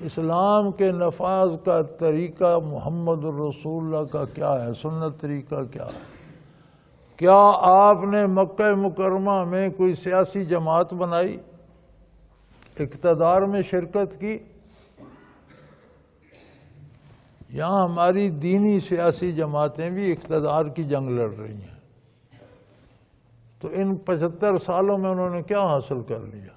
اسلام کے نفاذ کا طریقہ محمد الرسول اللہ کا کیا ہے، سنت طریقہ کیا ہے؟ کیا آپ نے مکہ مکرمہ میں کوئی سیاسی جماعت بنائی، اقتدار میں شرکت کی؟ یہاں ہماری دینی سیاسی جماعتیں بھی اقتدار کی جنگ لڑ رہی ہیں، تو ان 75 سالوں میں انہوں نے کیا حاصل کر لیا؟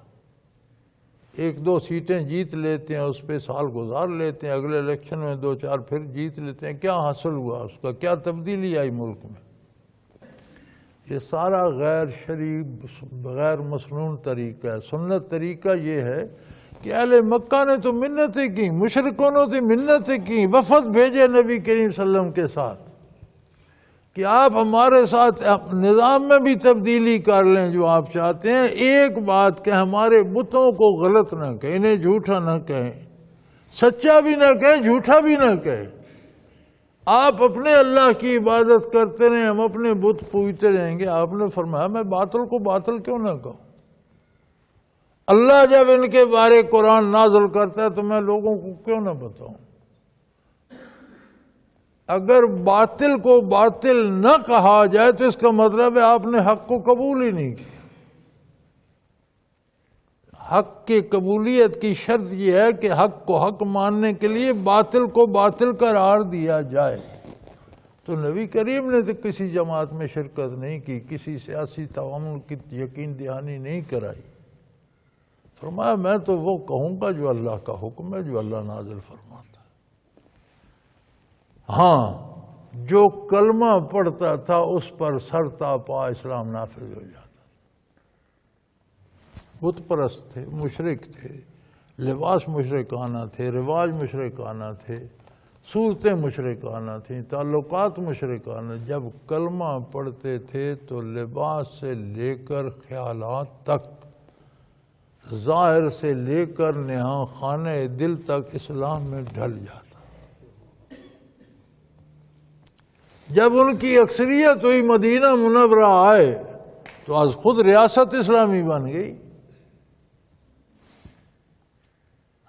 ایک دو سیٹیں جیت لیتے ہیں، اس پہ سال گزار لیتے ہیں، اگلے الیکشن میں 2-4 پھر جیت لیتے ہیں۔ کیا حاصل ہوا اس کا؟ کیا تبدیلی آئی ملک میں؟ یہ سارا غیر شرعی غیر مسنون طریقہ ہے۔ سنت طریقہ یہ ہے کہ اہل مکہ نے تو منتیں کی، مشرکوں نے تو منتیں کی، وفد بھیجے نبی کریم صلی اللہ علیہ وسلم کے ساتھ کہ آپ ہمارے ساتھ نظام میں بھی تبدیلی کر لیں جو آپ چاہتے ہیں، ایک بات کہ ہمارے بتوں کو غلط نہ کہیں، انہیں جھوٹا نہ کہیں، سچا بھی نہ کہیں، جھوٹا بھی نہ کہیں۔ آپ اپنے اللہ کی عبادت کرتے رہیں، ہم اپنے بت پوجتے رہیں گے۔ آپ نے فرمایا میں باطل کو باطل کیوں نہ کہوں؟ اللہ جب ان کے بارے قرآن نازل کرتا ہے تو میں لوگوں کو کیوں نہ بتاؤں؟ اگر باطل کو باطل نہ کہا جائے تو اس کا مطلب ہے آپ نے حق کو قبول ہی نہیں کیا۔ حق کی قبولیت کی شرط یہ ہے کہ حق کو حق ماننے کے لیے باطل کو باطل قرار دیا جائے۔ تو نبی کریم نے تو کسی جماعت میں شرکت نہیں کی، کسی سیاسی تعامل کی یقین دہانی نہیں کرائی۔ فرمایا میں تو وہ کہوں گا جو اللہ کا حکم ہے، جو اللہ نازل فرماتا ہے۔ ہاں، جو کلمہ پڑھتا تھا اس پر سر تا پا اسلام نافذ ہو جاتا۔ بت پرست تھے، مشرک تھے، لباس مشرکانہ تھے، رواج مشرکانہ تھے، صورتیں مشرکانہ تھیں، تعلقات مشرکانہ۔ جب کلمہ پڑھتے تھے تو لباس سے لے کر خیالات تک، ظاہر سے لے کر نہاں خانہ دل تک اسلام میں ڈھل جاتا۔ جب ان کی اکثریت ہوئی مدینہ منورہ آئے تو آج خود ریاست اسلامی بن گئی۔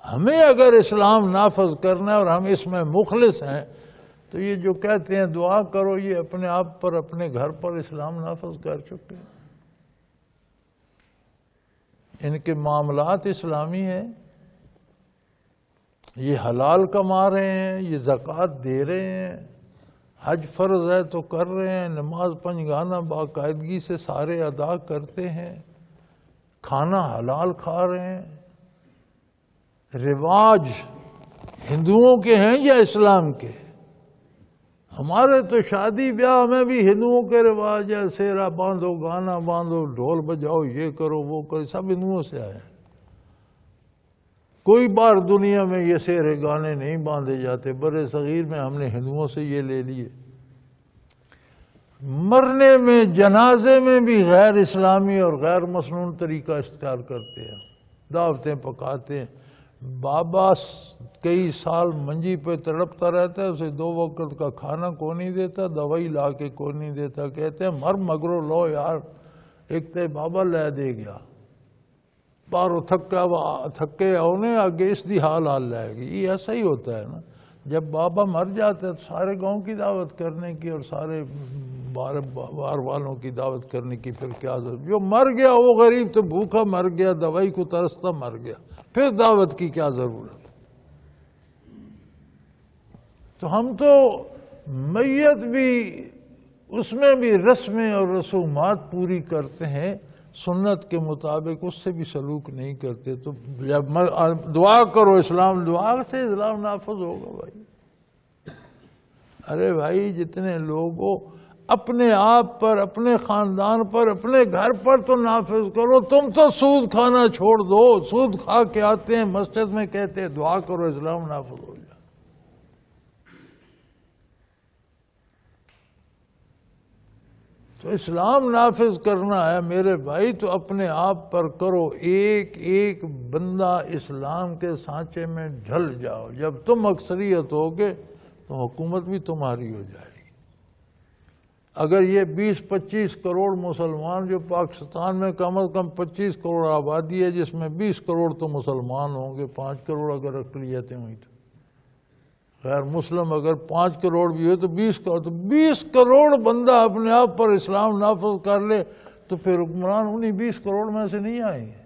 ہمیں اگر اسلام نافذ کرنا ہے اور ہم اس میں مخلص ہیں تو یہ جو کہتے ہیں دعا کرو، یہ اپنے آپ پر اپنے گھر پر اسلام نافذ کر چکے ہیں۔ ان کے معاملات اسلامی ہیں، یہ حلال کما رہے ہیں، یہ زکوٰۃ دے رہے ہیں، حج فرض ہے تو کر رہے ہیں، نماز پنجگانہ باقاعدگی سے سارے ادا کرتے ہیں، کھانا حلال کھا رہے ہیں۔ رواج ہندوؤں کے ہیں یا اسلام کے؟ ہمارے تو شادی بیاہ میں بھی ہندوؤں کے رواج ہے، سیرا باندھو، گانا باندھو، ڈھول بجاؤ، یہ کرو وہ کرو، سب ہندوؤں سے آئے ہیں۔ کوئی بار دنیا میں یہ سیرے گانے نہیں باندھے جاتے، برے صغیر میں ہم نے ہندوؤں سے یہ لے لیے۔ مرنے میں جنازے میں بھی غیر اسلامی اور غیر مسنون طریقہ اختیار کرتے ہیں، دعوتیں پکاتے ہیں۔ بابا کئی سال منجی پہ تڑپتا رہتا ہے، اسے 2 وقت کا کھانا کوئی نہیں دیتا، دوائی لا کے کوئی نہیں دیتا، کہتے ہیں مر مگرو لو یار، ایک تے بابا لے دے گیا بارو تھکے آنے آگے اس دی حال لائے گی۔ یہ ایسا ہی ہوتا ہے نا، جب بابا مر جاتا ہے تو سارے گاؤں کی دعوت کرنے کی اور سارے بار والوں کی دعوت کرنے کی پھر کیا ضرورت؟ جو مر گیا وہ غریب تو بھوکا مر گیا، دوائی کو ترستا مر گیا، پھر دعوت کی کیا ضرورت؟ تو ہم تو میت بھی اس میں بھی رسمیں اور رسومات پوری کرتے ہیں، سنت کے مطابق اس سے بھی سلوک نہیں کرتے۔ تو جب دعا کرو اسلام، دعا سے اسلام نافذ ہوگا بھائی۔ ارے بھائی جتنے لوگوں اپنے آپ پر، اپنے خاندان پر، اپنے گھر پر تو نافذ کرو، تم تو سود کھانا چھوڑ دو۔ سود کھا کے آتے ہیں مسجد میں، کہتے ہیں دعا کرو اسلام نافذ ہو جائے۔ تو اسلام نافذ کرنا ہے میرے بھائی تو اپنے آپ پر کرو، ایک ایک بندہ اسلام کے سانچے میں ڈھل جاؤ۔ جب تم اکثریت ہوگے تو حکومت بھی تمہاری ہو جائے گی۔ اگر یہ 20-25 کروڑ مسلمان، جو پاکستان میں کم از کم 25 کروڑ آبادی ہے جس میں 20 کروڑ تو مسلمان ہوں گے، 5 کروڑ اگر اقلیتیں ہوئی تو غیر مسلم اگر 5 کروڑ بھی ہوئے تو 20 کروڑ، تو 20 کروڑ بندہ اپنے آپ پر اسلام نافذ کر لے تو پھر حکمران انہی 20 کروڑ میں سے نہیں آئیں گے،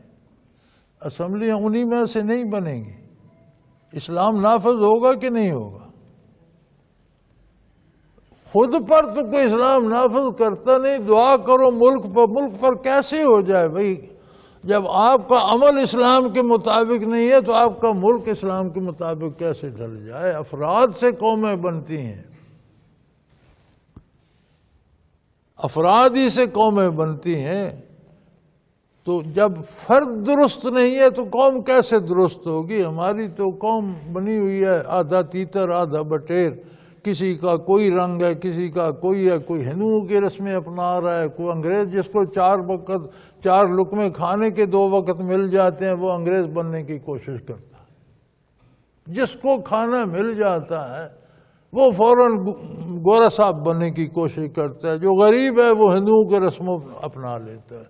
اسمبلیاں انہی میں سے نہیں بنیں گی، اسلام نافذ ہوگا کہ نہیں ہوگا؟ خود پر تو کوئی اسلام نافذ کرتا نہیں، دعا کرو ملک پر کیسے ہو جائے بھائی؟ جب آپ کا عمل اسلام کے مطابق نہیں ہے تو آپ کا ملک اسلام کے مطابق کیسے ڈھل جائے؟ افراد سے قومیں بنتی ہیں، افراد ہی سے قومیں بنتی ہیں، تو جب فرد درست نہیں ہے تو قوم کیسے درست ہوگی؟ ہماری تو قوم بنی ہوئی ہے آدھا تیتر آدھا بٹیر، کسی کا کوئی رنگ ہے، کسی کا کوئی ہے، کوئی ہندوؤں کی رسمیں اپنا رہا ہے، کوئی انگریز جس کو 4 لقمے کھانے کے 2 وقت مل جاتے ہیں وہ انگریز بننے کی کوشش کرتا ہے، جس کو کھانا مل جاتا ہے وہ فوراً گورا صاحب بننے کی کوشش کرتا ہے، جو غریب ہے وہ ہندوؤں کے رسموں اپنا لیتا ہے۔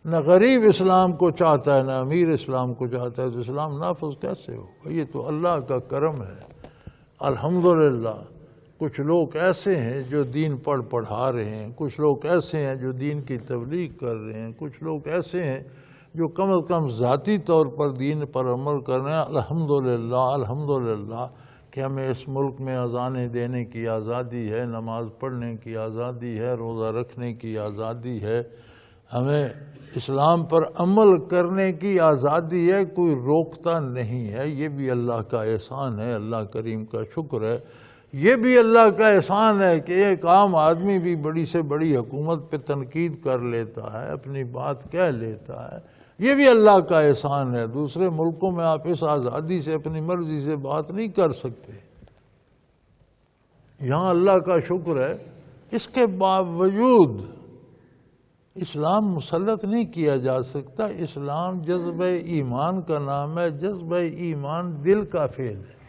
نہ غریب اسلام کو چاہتا ہے نہ امیر اسلام کو چاہتا ہے، تو اسلام نافذ کیسے ہوگا؟ یہ تو اللہ کا کرم ہے۔ الحمدللہ کچھ لوگ ایسے ہیں جو دین پڑھا رہے ہیں، کچھ لوگ ایسے ہیں جو دین کی تبلیغ کر رہے ہیں، کچھ لوگ ایسے ہیں جو کم از کم ذاتی طور پر دین پر عمل کر رہے ہیں۔ الحمدللہ کہ ہمیں اس ملک میں اذانیں دینے کی آزادی ہے، نماز پڑھنے کی آزادی ہے، روزہ رکھنے کی آزادی ہے، ہمیں اسلام پر عمل کرنے کی آزادی ہے، کوئی روکتا نہیں ہے۔ یہ بھی اللہ کا احسان ہے، اللہ کریم کا شکر ہے۔ یہ بھی اللہ کا احسان ہے کہ ایک عام آدمی بھی بڑی سے بڑی حکومت پہ تنقید کر لیتا ہے، اپنی بات کہہ لیتا ہے، یہ بھی اللہ کا احسان ہے۔ دوسرے ملکوں میں آپ اس آزادی سے اپنی مرضی سے بات نہیں کر سکتے، یہاں اللہ کا شکر ہے۔ اس کے باوجود اسلام مسلط نہیں کیا جا سکتا۔ اسلام جذبہ ایمان کا نام ہے، جذبہ ایمان دل کا فعل ہے۔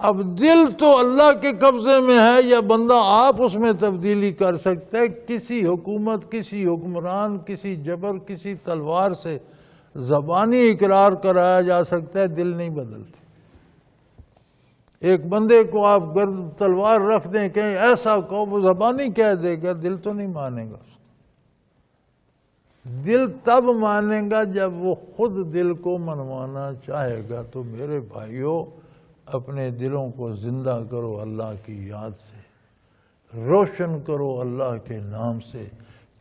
اب دل تو اللہ کے قبضے میں ہے، یا بندہ آپ اس میں تبدیلی کر سکتا ہے؟ کسی حکومت، کسی حکمران، کسی جبر، کسی تلوار سے زبانی اقرار کرایا جا سکتا ہے، دل نہیں بدلتی۔ ایک بندے کو آپ تلوار رکھ دیں کہیں ایسا کہو، وہ زبانی کہہ دے گا، دل تو نہیں مانے گا۔ دل تب مانے گا جب وہ خود دل کو منوانا چاہے گا۔ تو میرے بھائیوں، اپنے دلوں کو زندہ کرو اللہ کی یاد سے، روشن کرو اللہ کے نام سے،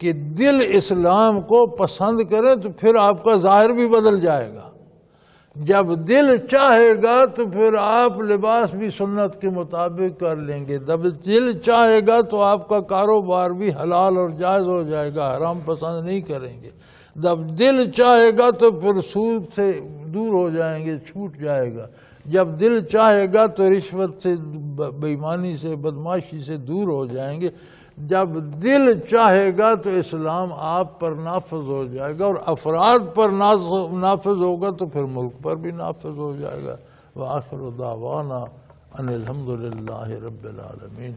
کہ دل اسلام کو پسند کرے تو پھر آپ کا ظاہر بھی بدل جائے گا۔ جب دل چاہے گا تو پھر آپ لباس بھی سنت کے مطابق کر لیں گے، جب دل چاہے گا تو آپ کا کاروبار بھی حلال اور جائز ہو جائے گا، حرام پسند نہیں کریں گے۔ جب دل چاہے گا تو پھر سود سے دور ہو جائیں گے، چھوٹ جائے گا۔ جب دل چاہے گا تو رشوت سے، بے ایمانی سے، بدمعاشی سے دور ہو جائیں گے۔ جب دل چاہے گا تو اسلام آپ پر نافذ ہو جائے گا، اور افراد پر نافذ ہوگا تو پھر ملک پر بھی نافذ ہو جائے گا۔ وآخر دعوانا ان الحمدللہ رب العالمین۔